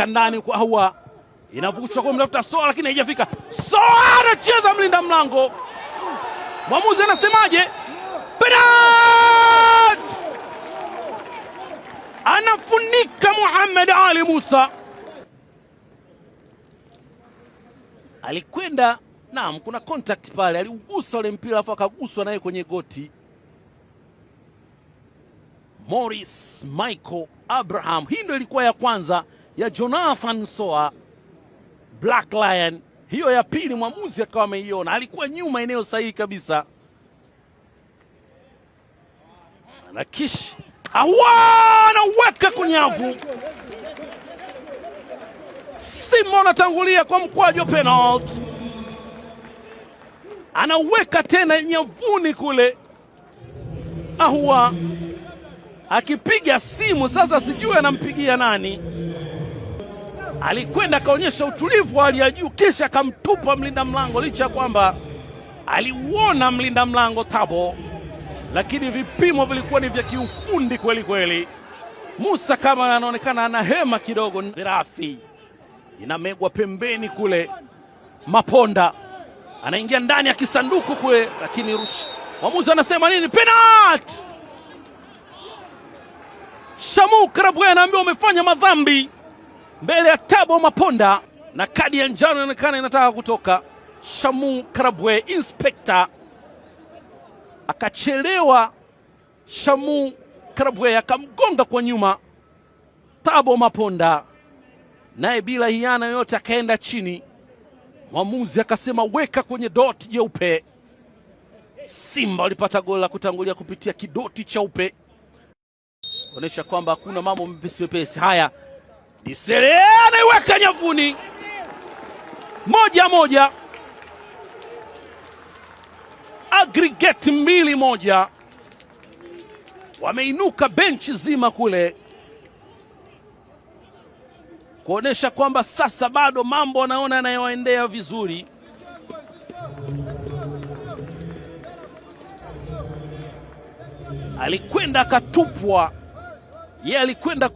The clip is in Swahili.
weka ndani kwa Ahoua, inavushwa kwa mtafuta Soa lakini haijafika. Soa anacheza mlinda mlango. Mwamuzi anasemaje? Penalti! Anafunika Mohamed Ali Musa. Alikwenda, naam, kuna contact pale, aliugusa ule mpira afu akaguswa naye kwenye goti. Morris Michael Abraham. Hii ndio ilikuwa ya kwanza ya Jonathan Soa, Black Lion. Hiyo ya pili mwamuzi akawa ameiona, alikuwa nyuma eneo sahihi kabisa. Na kish Ahoua anaweka kunyavu. Simba anatangulia kwa mkwaju penalty. Anaweka tena nyavuni kule. Ahoua akipiga simu sasa, sijui anampigia nani. Alikwenda akaonyesha utulivu wa hali ya juu, kisha akamtupa mlinda mlango, licha kwamba aliuona mlinda mlango Tabo, lakini vipimo vilikuwa ni vya kiufundi kweli kweli. Musa kama anaonekana ana hema kidogo. Rafi inamegwa pembeni kule, Maponda anaingia ndani ya kisanduku kule, lakini mwamuzi anasema nini? Penalti! Shamu Karabwe anaambiwa umefanya madhambi mbele ya Tabo Maponda, na kadi ya njano inaonekana inataka kutoka. Shamu Karabwe, inspekta, akachelewa. Shamu Karabwe akamgonga kwa nyuma Tabo Maponda, naye bila hiana yoyote akaenda chini. Mwamuzi akasema weka kwenye doti jeupe. Simba walipata goli la kutangulia kupitia kidoti cheupe, kuonesha kwamba hakuna mambo mepesi. Haya, Disere anaiweka nyavuni. 1-1, aggregate 2-1. Wameinuka benchi zima kule kuonesha kwamba sasa bado mambo anaona yanayoendea vizuri. Alikwenda akatupwa, yeye alikwenda